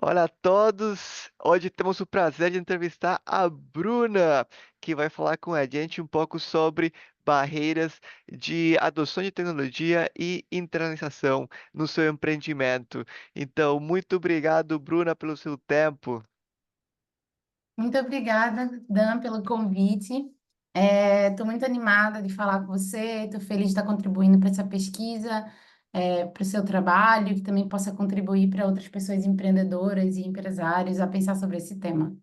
Olá a todos! Hoje temos o prazer de entrevistar a Bruna, que vai falar com a gente um pouco sobre barreiras de adoção de tecnologia e internalização no seu empreendimento. Então, muito obrigado, Bruna, pelo seu tempo. Muito obrigada, Dan, pelo convite. Estou muito animada de falar com você, estou feliz de estar contribuindo para essa pesquisa, para o seu trabalho, que também possa contribuir para outras pessoas empreendedoras e empresários a pensar sobre esse tema.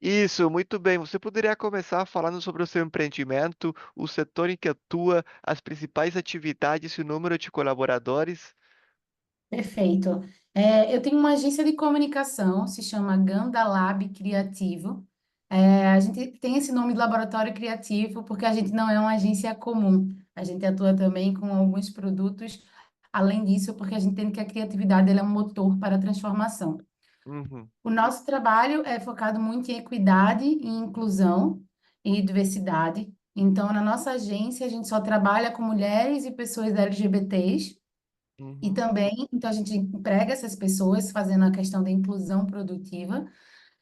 Isso, muito bem. Você poderia começar falando sobre o seu empreendimento, o setor em que atua, as principais atividades e o número de colaboradores? Perfeito. Eu tenho uma agência de comunicação, se chama Ganda Lab Criativo. A gente tem esse nome de laboratório criativo porque a gente não é uma agência comum. A gente atua também com alguns produtos. Além disso, porque a gente entende que a criatividade ela é um motor para a transformação. Uhum, O nosso trabalho é focado muito em equidade, em inclusão e diversidade. Então, na nossa agência, a gente só trabalha com mulheres e pessoas LGBTs e uhum. também, então a gente emprega essas pessoas fazendo a questão da inclusão produtiva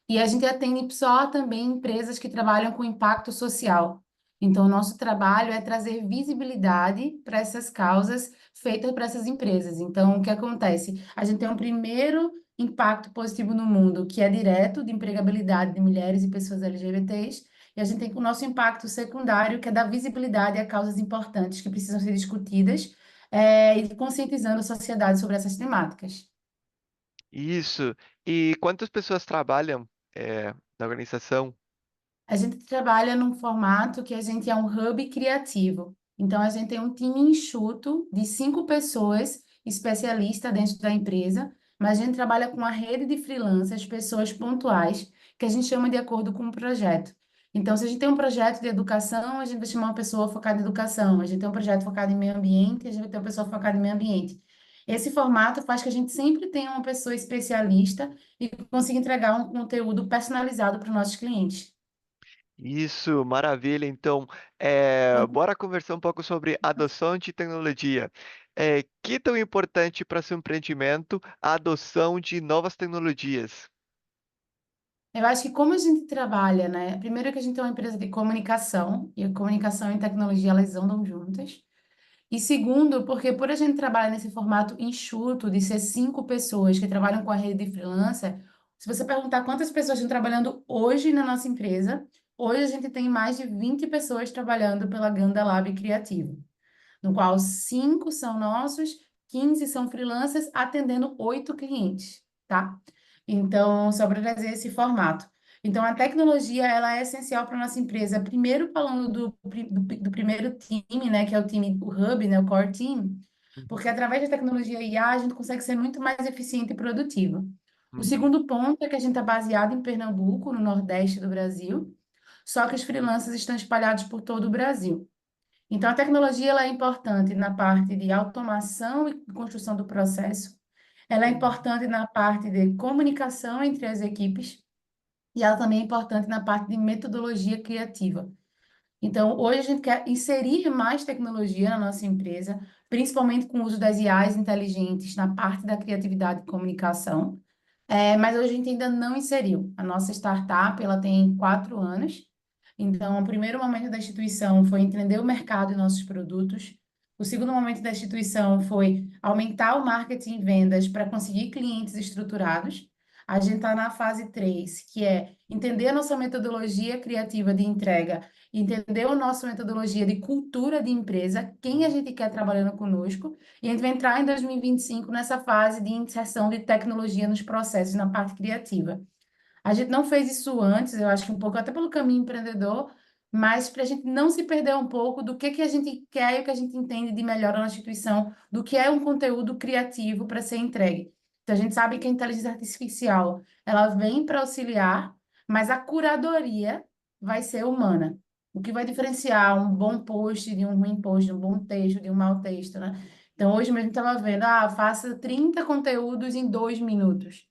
e a gente atende só também empresas que trabalham com impacto social. Então, o nosso trabalho é trazer visibilidade para essas causas feitas para essas empresas. Então, o que acontece? A gente tem um primeiro impacto positivo no mundo, que é direto de empregabilidade de mulheres e pessoas LGBTs, e a gente tem o nosso impacto secundário, que é dar visibilidade a causas importantes que precisam ser discutidas, e conscientizando a sociedade sobre essas temáticas. Isso. E quantas pessoas trabalham, na organização? A gente trabalha num formato que a gente é um hub criativo. Então, a gente tem um time enxuto de 5 pessoas especialistas dentro da empresa, mas a gente trabalha com uma rede de freelancers, pessoas pontuais, que a gente chama de acordo com o projeto. Então, se a gente tem um projeto de educação, a gente vai chamar uma pessoa focada em educação. A gente tem um projeto focado em meio ambiente, a gente vai ter uma pessoa focada em meio ambiente. Esse formato faz que a gente sempre tenha uma pessoa especialista e consiga entregar um conteúdo personalizado para os nossos clientes. Isso, maravilha. Então, bora conversar um pouco sobre adoção de tecnologia. Que tão importante para seu empreendimento a adoção de novas tecnologias? Eu acho que como a gente trabalha, né? Primeiro que a gente é uma empresa de comunicação, e a comunicação e tecnologia, elas andam juntas. E segundo, porque por a gente trabalhar nesse formato enxuto, de ser 5 pessoas que trabalham com a rede de freelancer, se você perguntar quantas pessoas estão trabalhando hoje na nossa empresa, hoje a gente tem mais de 20 pessoas trabalhando pela Ganda Lab Criativo, no qual 5 são nossos, 15 são freelancers, atendendo 8 clientes, tá? Então, só para trazer esse formato. Então, a tecnologia, ela é essencial para a nossa empresa. Primeiro, falando do primeiro time, né, que é o time, o Hub, né, o Core Team, Uhum, porque através da tecnologia IA, a gente consegue ser muito mais eficiente e produtivo. O uhum, segundo ponto é que a gente está baseado em Pernambuco, no Nordeste do Brasil, só que os freelancers estão espalhados por todo o Brasil. Então, a tecnologia ela é importante na parte de automação e construção do processo. Ela é uhum. importante na parte de comunicação entre as equipes e ela também é importante na parte de metodologia criativa. Então, hoje a gente quer inserir mais tecnologia na nossa empresa, principalmente com o uso das IAs inteligentes na parte da criatividade e comunicação. Mas hoje a gente ainda não inseriu. A nossa startup, ela tem 4 anos. Então, o primeiro momento da instituição foi entender o mercado e nossos produtos. O segundo momento da instituição foi aumentar o marketing e vendas para conseguir clientes estruturados. A gente está na fase 3, que é entender a nossa metodologia criativa de entrega, entender a nossa metodologia de cultura de empresa, quem a Uhum. gente quer trabalhando conosco, e a gente vai entrar em 2025 nessa fase de inserção de tecnologia nos processos, na parte criativa. A gente não fez isso antes, eu acho que um pouco até pelo caminho empreendedor, mas para a gente não se perder um pouco do que a gente quer e o que a gente entende de melhor na instituição, do que é um conteúdo criativo para ser entregue. Então, a gente sabe que a inteligência artificial, ela vem para auxiliar, mas a curadoria vai ser humana. O que vai diferenciar um bom post de um ruim post, de um bom texto de um mau texto, né? Então, hoje mesmo estava vendo, faça 30 conteúdos em 2 minutos.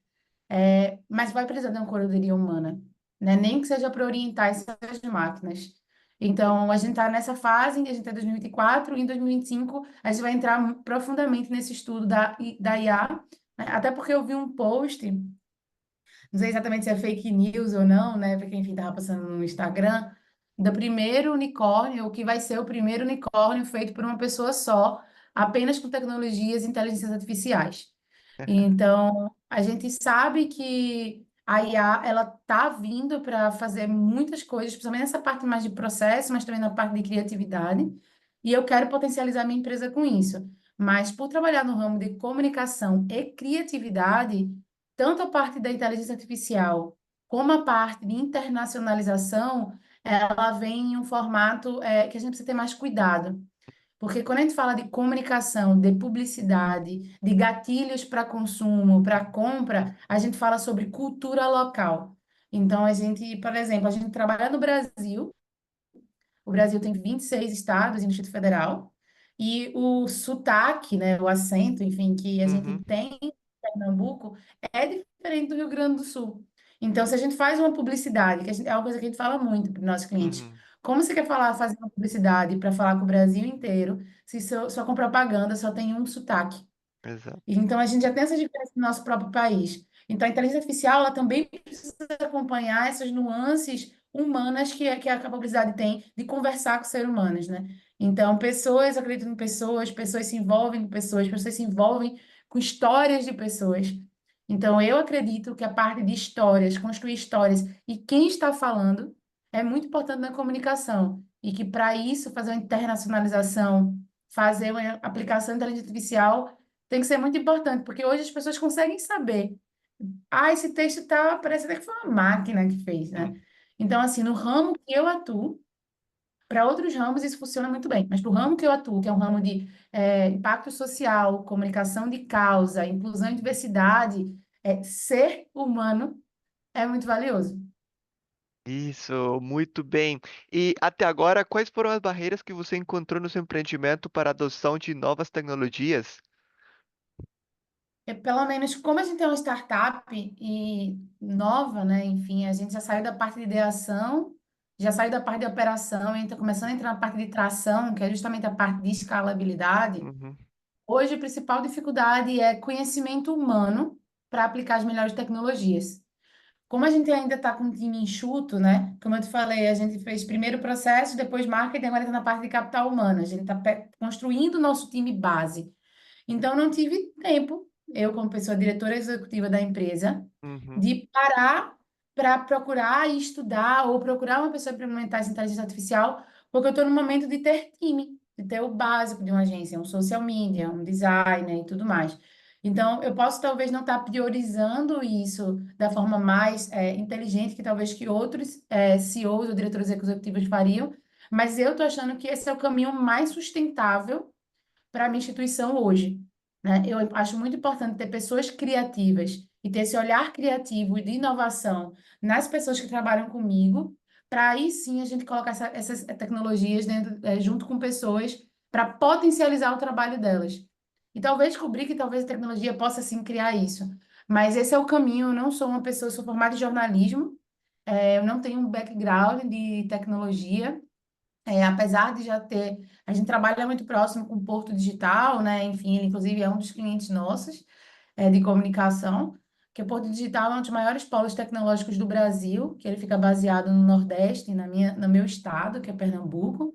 Mas vai precisar de uma curadoria humana, né? Nem que seja para orientar essas máquinas. Então, a gente está nessa fase, a gente está em 2024, e em 2025 a gente vai entrar profundamente nesse estudo da IA né? Até porque eu vi um post, não sei exatamente se é fake news ou não, né? Porque, enfim, tava passando no Instagram, do primeiro unicórnio, o que vai ser o primeiro unicórnio feito por uma pessoa só, apenas com tecnologias e inteligências artificiais. Então, a gente sabe que a IA, ela tá vindo para fazer muitas coisas, principalmente nessa parte mais de processo, mas também na parte de criatividade. E eu quero potencializar minha empresa com isso. Mas por trabalhar no ramo de comunicação e criatividade, tanto a parte da inteligência artificial como a parte de internacionalização, ela vem em um formato que a gente precisa ter mais cuidado. Porque quando a gente fala de comunicação, de publicidade, de gatilhos para consumo, para compra, a gente fala sobre cultura local. Então, a gente, por exemplo, a gente trabalha no Brasil, o Brasil tem 26 estados e no Distrito Federal, e o sotaque, né, o acento, enfim, que a gente Uhum, tem em Pernambuco é diferente do Rio Grande do Sul. Então, se a gente faz uma publicidade, é uma coisa que a gente fala muito para os nossos clientes, uhum, como você quer falar, fazer uma publicidade para falar com o Brasil inteiro, se só com propaganda só tem um sotaque? exato. E então, a gente já tem essa diferença no nosso próprio país. Então, a inteligência artificial, ela também precisa acompanhar essas nuances humanas que a publicidade tem de conversar com seres humanos, né? Então, pessoas acreditam em pessoas, pessoas se envolvem com pessoas, pessoas se envolvem com histórias de pessoas. Então, eu acredito que a parte de histórias, construir histórias e quem está falando é muito importante na comunicação. E que, para isso, fazer uma internacionalização, fazer uma aplicação de inteligência artificial tem que ser muito importante, porque hoje as pessoas conseguem saber. Ah, esse texto tá, parece até que foi uma máquina que fez, né? Hum. Então, assim, no ramo que eu atuo, para outros ramos isso funciona muito bem, mas para o ramo que eu atuo, que é um ramo de impacto social, comunicação de causa, inclusão e diversidade, ser humano é muito valioso. Isso, muito bem. E até agora, quais foram as barreiras que você encontrou no seu empreendimento para a adoção de novas tecnologias? Pelo menos, como a gente é uma startup e nova, né? Enfim, a gente já saiu da parte de ideação, já saiu da parte de operação, e está começando a entrar na parte de tração, que é justamente a parte de escalabilidade. Uhum, Hoje, a principal dificuldade é conhecimento humano para aplicar as melhores tecnologias. Como a gente ainda está com um time enxuto, né? Como eu te falei, a gente fez primeiro processo, depois marketing, agora está na parte de capital humano. A gente está construindo o nosso time base. Então, não tive tempo, eu, como pessoa diretora executiva da empresa, uhum. de parar para procurar e estudar ou procurar uma pessoa para implementar essa inteligência artificial, porque eu estou no momento de ter time, de ter o básico de uma agência, um social media, um designer e tudo mais. Então, eu posso talvez não estar priorizando isso da forma mais inteligente que talvez que outros CEOs ou diretores executivos fariam, mas eu estou achando que esse é o caminho mais sustentável para a minha instituição hoje, né? Eu acho muito importante ter pessoas criativas e ter esse olhar criativo e de inovação nas pessoas que trabalham comigo, para aí sim a gente colocar essas tecnologias dentro, junto com pessoas para potencializar o trabalho delas. E talvez descobrir que talvez a tecnologia possa sim criar isso. Mas esse é o caminho. Eu não sou uma pessoa, eu sou formada em jornalismo, eu não tenho um background de tecnologia. Apesar de já ter, a gente trabalha muito próximo com o Porto Digital, né? Enfim, ele inclusive é um dos clientes nossos, de comunicação, que o Porto Digital é um dos maiores polos tecnológicos do Brasil, que ele fica baseado no Nordeste, no meu estado, que é Pernambuco.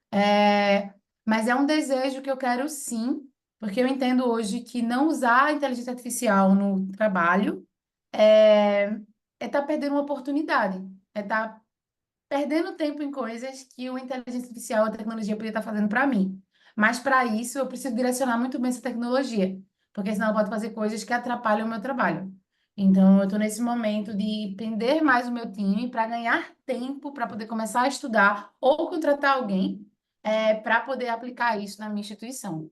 É, mas é um desejo que eu quero sim, porque eu entendo hoje que não usar a inteligência artificial no trabalho é estar perdendo uma oportunidade, é estar perdendo tempo em coisas que o inteligência artificial, a tecnologia poderia estar fazendo para mim. Mas para isso eu preciso direcionar muito bem essa tecnologia, porque senão ela pode fazer coisas que atrapalham o meu trabalho. Então eu estou nesse momento de prender mais o meu time para ganhar tempo para poder começar a estudar ou contratar alguém para poder aplicar isso na minha instituição.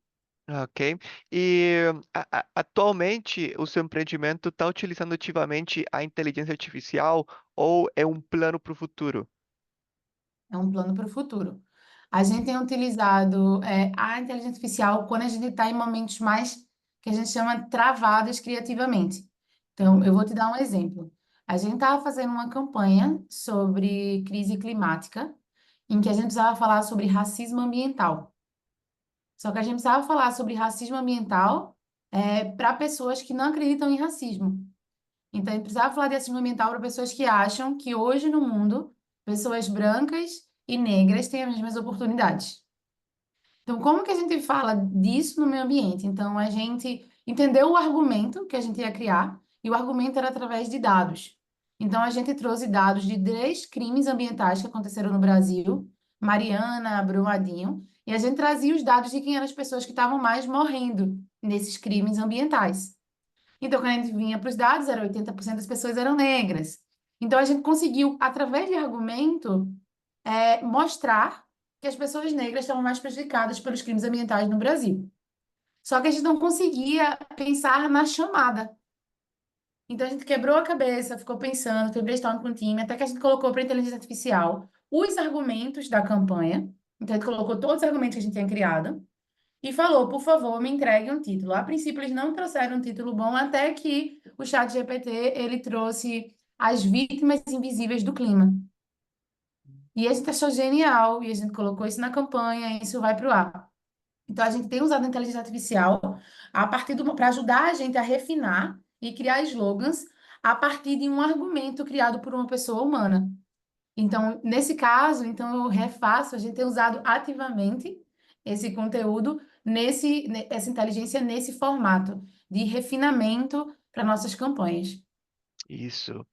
Ok. E atualmente o seu empreendimento está utilizando ativamente a inteligência artificial ou é um plano para o futuro? É um plano para o futuro. A gente tem utilizado a inteligência artificial quando a gente está em momentos mais que a gente chama travados criativamente. Então, Uhum. eu vou te dar um exemplo. A gente estava fazendo uma campanha sobre crise climática, em que a gente precisava falar sobre racismo ambiental. Só que a gente precisava falar sobre racismo ambiental para pessoas que não acreditam em racismo. Então, a gente precisava falar de racismo ambiental para pessoas que acham que hoje no mundo, pessoas brancas e negras têm as mesmas oportunidades. Então, como que a gente fala disso no meio ambiente? Então, a gente entendeu o argumento que a gente ia criar, e o argumento era através de dados. Então, a gente trouxe dados de 3 crimes ambientais que aconteceram no Brasil, Mariana, Brumadinho, e a gente trazia os dados de quem eram as pessoas que estavam mais morrendo nesses crimes ambientais. Então, quando a gente vinha para os dados, era 80% das pessoas eram negras. Então, a gente conseguiu, através de argumento, mostrar que as pessoas negras estavam mais prejudicadas pelos crimes ambientais no Brasil. Só que a gente não conseguia pensar na chamada. Então a gente quebrou a cabeça, ficou pensando, fez brainstorm com o time, até que a gente colocou para a inteligência artificial os argumentos da campanha. Então a gente colocou todos os argumentos que a gente tinha criado e falou, por favor, me entregue um título. A princípio eles não trouxeram um título bom, até que o chat GPT, ele trouxe as vítimas invisíveis do clima. E a gente achou genial, e a gente colocou isso na campanha, e isso vai para o ar. Então, a gente tem usado a inteligência artificial a partir para ajudar a gente a refinar e criar slogans a partir de um argumento criado por uma pessoa humana. Então, nesse caso, então eu refaço, a gente tem usado ativamente esse conteúdo essa inteligência nesse formato de refinamento para nossas campanhas. Isso.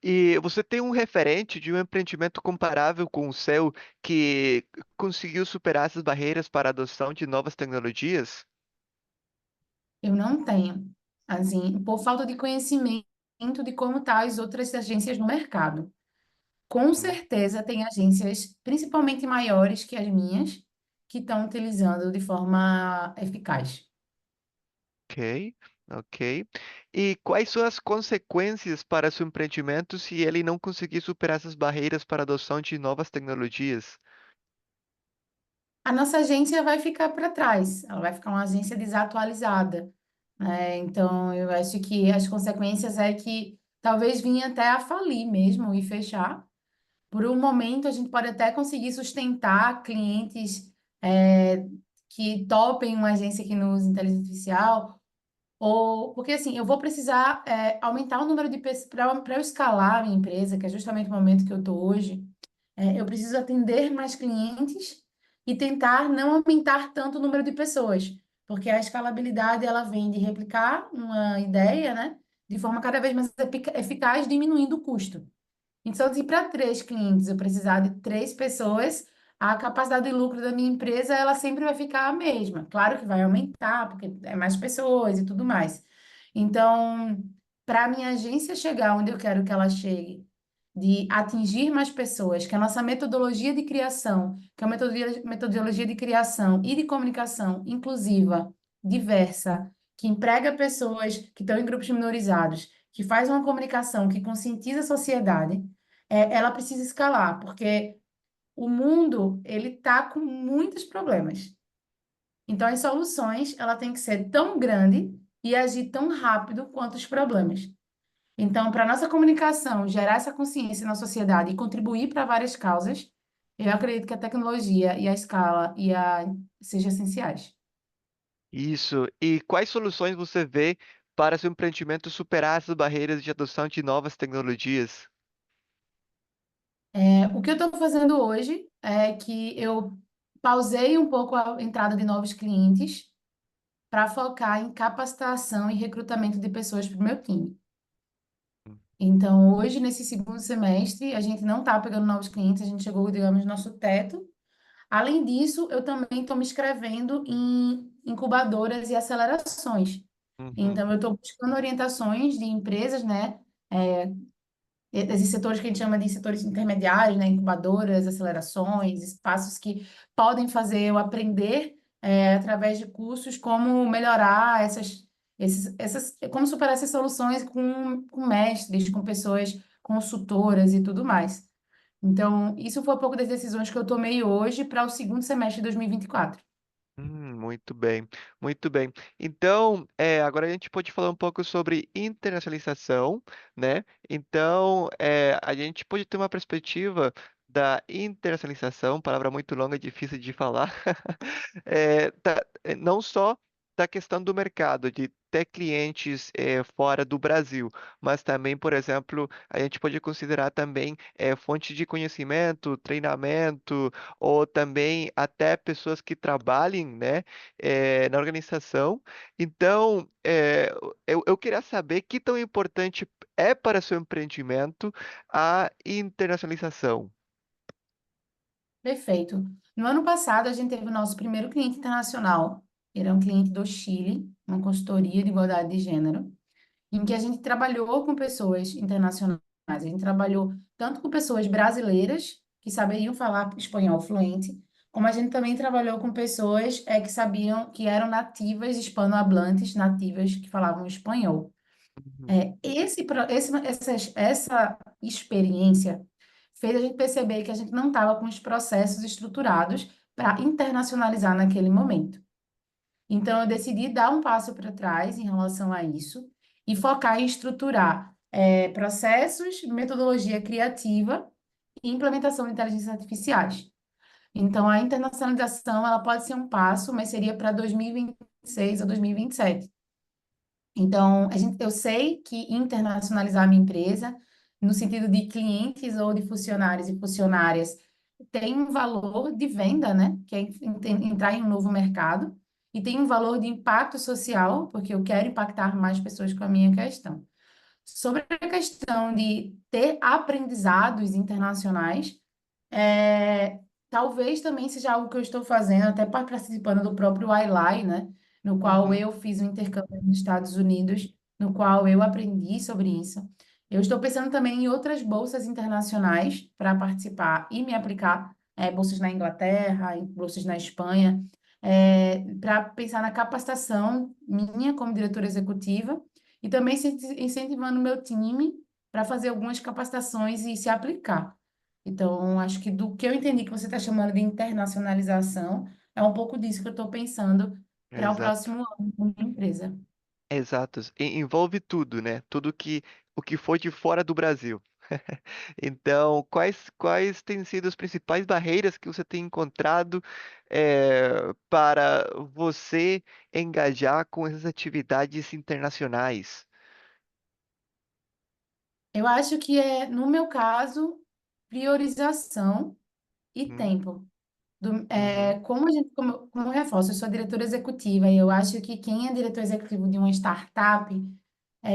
E você tem um referente de um empreendimento comparável com o seu que conseguiu superar essas barreiras para a adoção de novas tecnologias? Eu não tenho, assim, por falta de conhecimento de como estão as outras agências no mercado. Com Hum, certeza tem agências, principalmente maiores que as minhas, que estão utilizando de forma eficaz. Ok, ok. E quais são as consequências para seu empreendimento se ele não conseguir superar essas barreiras para a adoção de novas tecnologias? A nossa agência vai ficar para trás, ela vai ficar uma agência desatualizada, né? Então, eu acho que as consequências é que talvez vinha até a falir mesmo e fechar. Por um momento, a gente pode até conseguir sustentar clientes que topem uma agência que não usa inteligência artificial. Ou, porque assim, eu vou precisar aumentar o número de pessoas para eu escalar a minha empresa, que é justamente o momento que eu estou hoje. Eu preciso atender mais clientes e tentar não aumentar tanto o número de pessoas, porque a escalabilidade ela vem de replicar uma ideia, né, de forma cada vez mais eficaz, diminuindo o custo. Então, se para 3 clientes eu precisar de 3 pessoas, a capacidade de lucro da minha empresa ela sempre vai ficar a mesma. Claro que vai aumentar, porque é mais pessoas e tudo mais. Então, para a minha agência chegar onde eu quero que ela chegue, de atingir mais pessoas, que a nossa metodologia de criação, que é uma metodologia de criação e de comunicação inclusiva, diversa, que emprega pessoas que estão em grupos minorizados, que faz uma comunicação que conscientiza a sociedade, ela precisa escalar, porque o mundo ele está com muitos problemas. Então, as soluções ela tem que ser tão grande e agir tão rápido quanto os problemas. Então, para nossa comunicação gerar essa consciência na sociedade e contribuir para várias causas, eu acredito que a tecnologia e a escala sejam essenciais. Isso. E quais soluções você vê para seu empreendimento superar essas barreiras de adoção de novas tecnologias? O que eu estou fazendo hoje é que eu pausei um pouco a entrada de novos clientes para focar em capacitação e recrutamento de pessoas para o meu time. Então, hoje, nesse segundo semestre, a gente não está pegando novos clientes, a gente chegou, digamos, no nosso teto. Além disso, eu também estou me inscrevendo em incubadoras e acelerações. Uhum. Então, eu estou buscando orientações de empresas, né? é, Esses setores que a gente chama de setores intermediários, né? Incubadoras, acelerações, espaços que podem fazer eu aprender, através de cursos, como melhorar como superar essas soluções com mestres, com pessoas consultoras e tudo mais. Então, isso foi um pouco das decisões que eu tomei hoje para o segundo semestre de 2024. Muito bem, muito bem. Então, agora a gente pode falar um pouco sobre internacionalização, né? Então, a gente pode ter uma perspectiva da internacionalização, palavra muito longa e difícil de falar, não só da questão do mercado, de ter clientes fora do Brasil, mas também, por exemplo, a gente pode considerar também fonte de conhecimento, treinamento, ou também até pessoas que trabalhem, né, na organização. Então, eu queria saber que tão importante é para seu empreendimento a internacionalização. Perfeito. No ano passado, a gente teve o nosso primeiro cliente internacional. Ele é um cliente do Chile, uma consultoria de igualdade de gênero, em que a gente trabalhou com pessoas internacionais. A gente trabalhou tanto com pessoas brasileiras, que saberiam falar espanhol fluente, como a gente também trabalhou com pessoas que sabiam, que eram nativas hispanohablantes, nativas que falavam espanhol. Uhum, Essa experiência fez a gente perceber que a gente não estava com os processos estruturados para internacionalizar naquele momento. Então, eu decidi dar um passo para trás em relação a isso e focar em estruturar processos, metodologia criativa e implementação de inteligências artificiais. Então, a internacionalização ela pode ser um passo, mas seria para 2026 ou 2027. Então, eu sei que internacionalizar a minha empresa, no sentido de clientes ou de funcionários e funcionárias, tem um valor de venda, né? Que é entrar em um novo mercado, e tem um valor de impacto social, porque eu quero impactar mais pessoas com a minha questão. Sobre a questão de ter aprendizados internacionais, é, talvez também seja algo que eu estou fazendo, até participando do próprio iLai, né? No qual uhum, eu fiz um intercâmbio nos Estados Unidos, no qual eu aprendi sobre isso. Eu estou pensando também em outras bolsas internacionais para participar e me aplicar, bolsas na Inglaterra, bolsas na Espanha, para pensar na capacitação minha como diretora executiva e também incentivando o meu time para fazer algumas capacitações e se aplicar. Então, acho que do que eu entendi que você está chamando de internacionalização, é um pouco disso que eu estou pensando para o exato. próximo ano com a minha empresa. Exatos. Envolve tudo, né? Tudo que o que for de fora do Brasil. Então, quais têm sido as principais barreiras que você tem encontrado para você engajar com essas atividades internacionais? Eu acho que no meu caso, priorização e Uhum, tempo. uhum, Como eu reforço, eu sou diretora executiva e eu acho que quem é diretor executivo de uma startup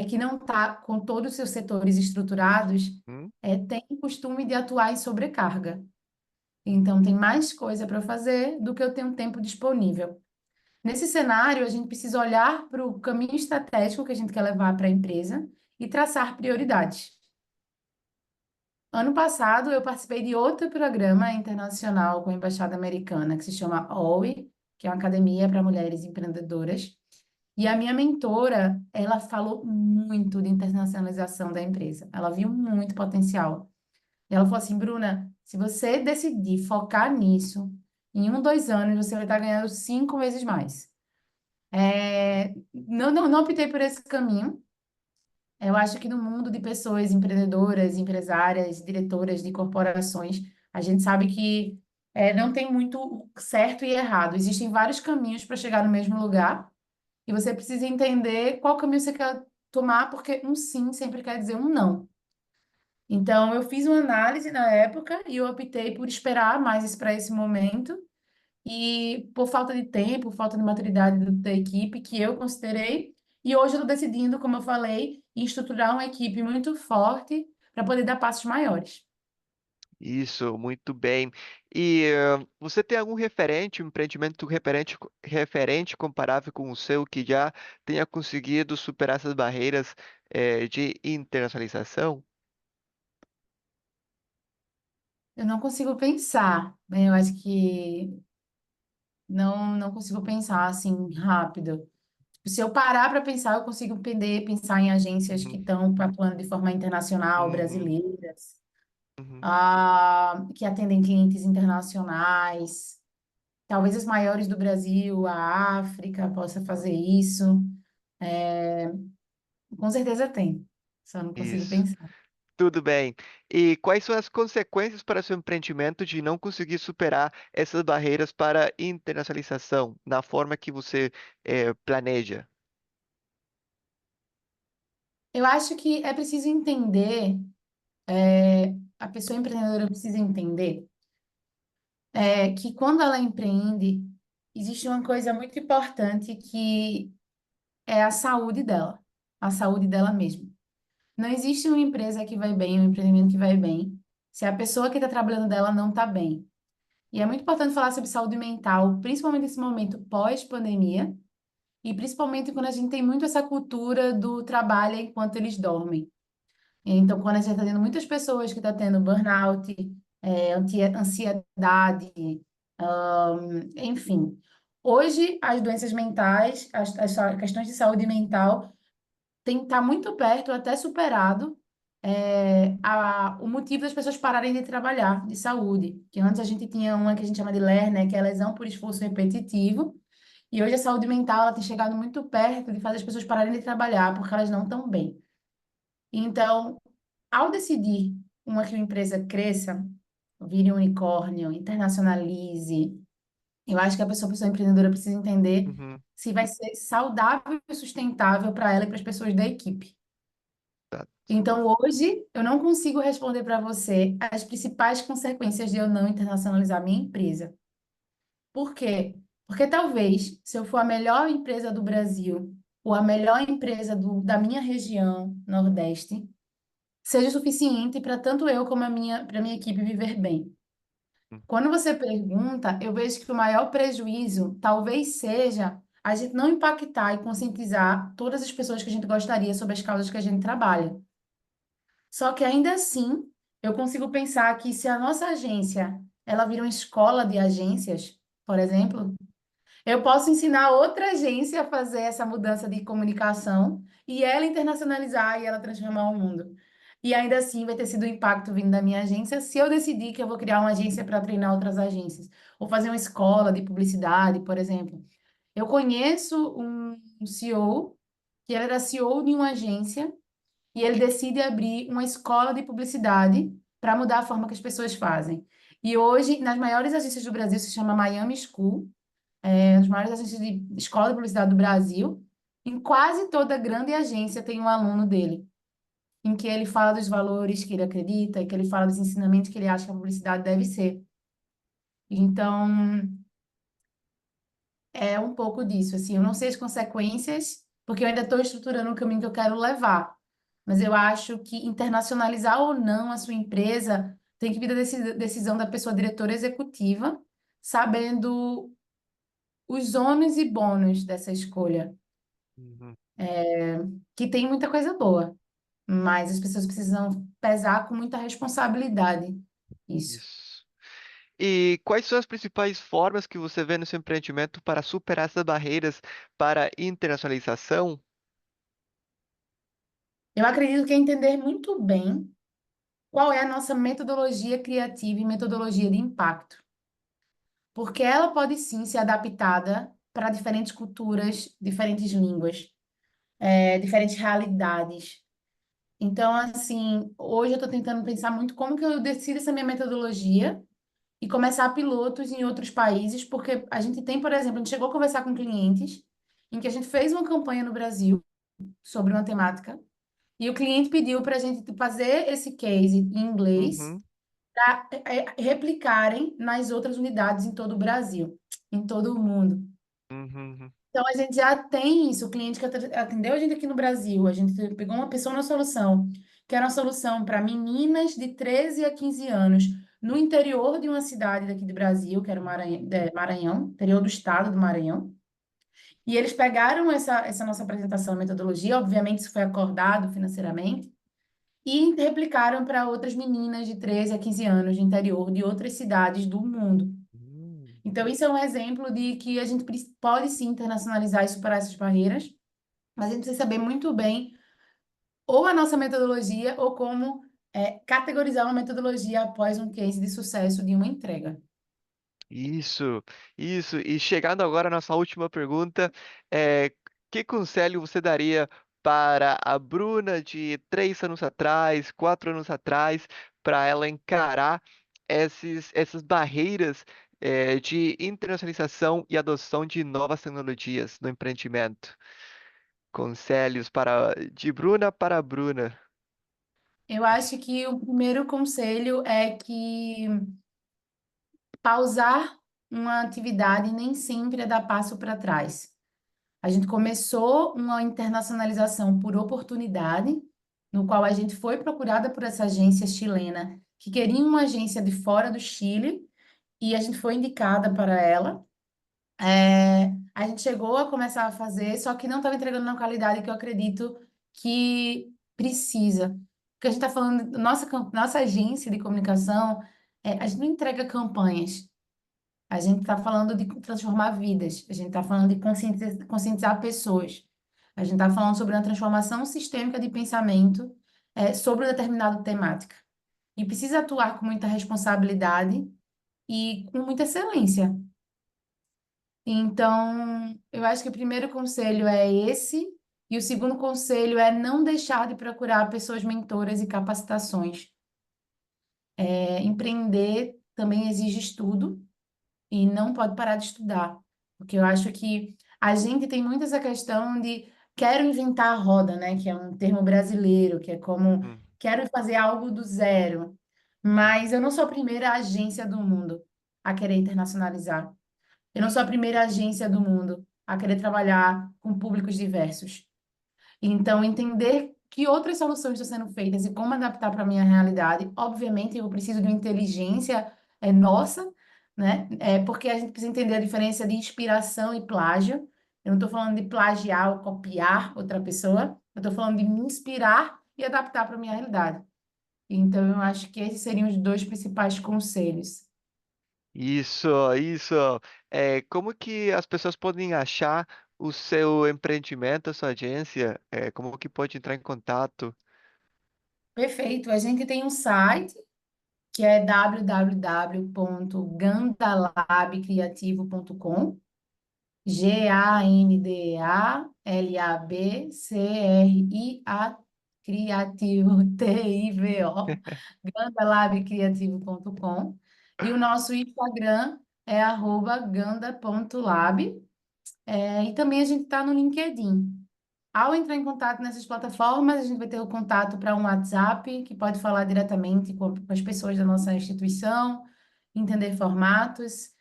que não está com todos os seus setores estruturados, uhum. tem o costume de atuar em sobrecarga. Então, tem mais coisa para fazer do que eu tenho tempo disponível. Nesse cenário, a gente precisa olhar para o caminho estratégico que a gente quer levar para a empresa e traçar prioridades. Ano passado, eu participei de outro programa internacional com a Embaixada Americana, que se chama OWI, que é uma academia para mulheres empreendedoras. E a minha mentora, ela falou muito de internacionalização da empresa. Ela viu muito potencial. E ela falou assim, Bruna, se você decidir focar nisso, em 2 anos você vai estar ganhando 5 vezes mais. Não optei por esse caminho. Eu acho que no mundo de pessoas empreendedoras, empresárias, diretoras de corporações, a gente sabe que não tem muito certo e errado. Existem vários caminhos para chegar no mesmo lugar e você precisa entender qual caminho você quer tomar, porque um sim sempre quer dizer um não. Então, eu fiz uma análise na época e eu optei por esperar mais para esse momento. E por falta de tempo, falta de maturidade da equipe, que eu considerei, e hoje eu estou decidindo, como eu falei, em estruturar uma equipe muito forte para poder dar passos maiores. Isso, muito bem. E você tem algum referente, um empreendimento referente comparável com o seu que já tenha conseguido superar essas barreiras de internacionalização? Eu não consigo pensar, né? Eu acho que não consigo pensar assim rápido. Se eu parar para pensar, eu consigo pensar em agências que Uhum, estão atuando de forma internacional, uhum, brasileiras, uhum. que atendem clientes internacionais. Talvez as maiores do Brasil, a África, possa fazer isso. Com certeza tem. Só não consigo Isso. pensar. Tudo bem. E quais são as consequências para seu empreendimento de não conseguir superar essas barreiras para internacionalização na forma que você planeja? Eu acho que é preciso entender, a pessoa empreendedora precisa entender, que quando ela empreende, existe uma coisa muito importante que é a saúde dela mesma. Não existe uma empresa que vai bem, um empreendimento que vai bem, se a pessoa que está trabalhando dela não está bem. E é muito importante falar sobre saúde mental, principalmente nesse momento pós-pandemia, e principalmente quando a gente tem muito essa cultura do trabalho enquanto eles dormem. Então, quando a gente está tendo muitas pessoas que estão tendo burnout, ansiedade, enfim. Hoje, as doenças mentais, as questões de saúde mental tem que estar muito perto, até superado, o motivo das pessoas pararem de trabalhar, de saúde. Que antes a gente tinha uma que a gente chama de LER, né, que é lesão por esforço repetitivo, e hoje a saúde mental ela tem chegado muito perto de fazer as pessoas pararem de trabalhar porque elas não estão bem. Então, ao decidir que uma empresa cresça, vire um unicórnio, internacionalize, eu acho que a pessoa empreendedora precisa entender Uhum, se vai ser saudável e sustentável para ela e para as pessoas da equipe. tá. Então, hoje, eu não consigo responder para você as principais consequências de eu não internacionalizar minha empresa. Por quê? Porque talvez, se eu for a melhor empresa do Brasil, ou a melhor empresa da minha região, Nordeste, seja suficiente para tanto eu como para minha equipe viver bem. Hum, Quando você pergunta, eu vejo que o maior prejuízo talvez seja a gente não impactar e conscientizar todas as pessoas que a gente gostaria sobre as causas que a gente trabalha. Só que ainda assim, eu consigo pensar que se a nossa agência, ela vira uma escola de agências, por exemplo, eu posso ensinar outra agência a fazer essa mudança de comunicação e ela internacionalizar e ela transformar o mundo. E ainda assim vai ter sido o impacto vindo da minha agência se eu decidir que eu vou criar uma agência para treinar outras agências, ou fazer uma escola de publicidade, por exemplo. Eu conheço um CEO que ele era CEO de uma agência e ele decide abrir uma escola de publicidade para mudar a forma que as pessoas fazem. E hoje, nas maiores agências do Brasil, se chama Miami School, é uma das maiores agências de escola de publicidade do Brasil. Em quase toda grande agência tem um aluno dele, em que ele fala dos valores que ele acredita, e que ele fala dos ensinamentos que ele acha que a publicidade deve ser. Então, é um pouco disso, assim, eu não sei as consequências, porque eu ainda estou estruturando o caminho que eu quero levar. Mas eu acho que internacionalizar ou não a sua empresa tem que vir da decisão da pessoa diretora executiva, sabendo os ônus e bônus dessa escolha, uhum, que tem muita coisa boa, mas as pessoas precisam pesar com muita responsabilidade isso. isso. E quais são as principais formas que você vê no seu empreendimento para superar essas barreiras para internacionalização? Eu acredito que é entender muito bem qual é a nossa metodologia criativa e metodologia de impacto, porque ela pode sim ser adaptada para diferentes culturas, diferentes línguas, diferentes realidades. Então, assim, hoje eu estou tentando pensar muito como que eu decido essa minha metodologia e começar pilotos em outros países, porque a gente tem, por exemplo, a gente chegou a conversar com clientes em que a gente fez uma campanha no Brasil sobre uma temática e o cliente pediu para a gente fazer esse case em inglês Uhum, para replicarem nas outras unidades em todo o Brasil, em todo o mundo. uhum, Então, a gente já tem isso. O cliente que atendeu a gente aqui no Brasil, a gente pegou uma pessoa na solução, que era uma solução para meninas de 13 a 15 anos, no interior de uma cidade daqui do Brasil, que era o Maranhão, interior do estado do Maranhão. E eles pegaram essa nossa apresentação, metodologia, obviamente isso foi acordado financeiramente, e replicaram para outras meninas de 13 a 15 anos de interior de outras cidades do mundo. uhum. Então, isso é um exemplo de que a gente pode sim internacionalizar e superar essas barreiras, mas a gente precisa saber muito bem ou a nossa metodologia ou como categorizar uma metodologia após um case de sucesso de uma entrega. Isso, isso. E chegando agora à nossa última pergunta, que conselho você daria para a Bruna de 3 anos atrás, 4 anos atrás, para ela encarar essas barreiras de internacionalização e adoção de novas tecnologias no empreendimento? Conselhos de Bruna para a Bruna. Eu acho que o primeiro conselho é que pausar uma atividade nem sempre é dar passo para trás. A gente começou uma internacionalização por oportunidade, no qual a gente foi procurada por essa agência chilena, que queria uma agência de fora do Chile, e a gente foi indicada para ela. A gente chegou a começar a fazer, só que não estava entregando na qualidade que eu acredito que precisa. Porque a gente está falando, nossa agência de comunicação, a gente não entrega campanhas. A gente está falando de transformar vidas, a gente está falando de conscientizar pessoas, a gente está falando sobre uma transformação sistêmica de pensamento sobre uma determinada temática. E precisa atuar com muita responsabilidade e com muita excelência. Então, eu acho que o primeiro conselho é esse, e o segundo conselho é não deixar de procurar pessoas mentoras e capacitações. Empreender também exige estudo, e não pode parar de estudar, porque eu acho que a gente tem muito essa questão de quero inventar a roda, né, que é um termo brasileiro, que é como Hum, quero fazer algo do zero, mas eu não sou a primeira agência do mundo a querer internacionalizar. Eu não sou a primeira agência do mundo a querer trabalhar com públicos diversos. Então, entender que outras soluções estão sendo feitas e como adaptar para a minha realidade. Obviamente, eu preciso de uma inteligência nossa, né? Porque a gente precisa entender a diferença de inspiração e plágio. Eu não estou falando de plagiar ou copiar outra pessoa, eu estou falando de me inspirar e adaptar para a minha realidade. Então, eu acho que esses seriam os dois principais conselhos. isso. Como que as pessoas podem achar o seu empreendimento, a sua agência? Como que pode entrar em contato? Perfeito. A gente tem um site que é www.gandalabcriativo.com, Gandalabcria Criativo, Tivo, gandalabcriativo.com. E o nosso Instagram é @ganda.lab. E também a gente está no LinkedIn. Ao entrar em contato nessas plataformas, a gente vai ter o contato para um WhatsApp, que pode falar diretamente com as pessoas da nossa instituição, entender formatos.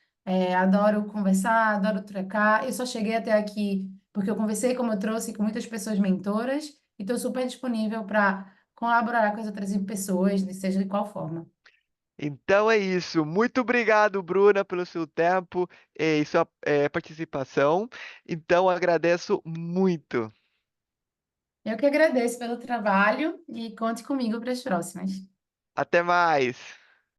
Adoro conversar, adoro trocar. Eu só cheguei até aqui porque eu conversei, como eu trouxe, com muitas pessoas mentoras e estou super disponível para colaborar com as outras pessoas, seja de qual forma. Então é isso. Muito obrigado, Bruna, pelo seu tempo e sua participação. Então agradeço muito. Eu que agradeço pelo trabalho e conte comigo para as próximas. Até mais.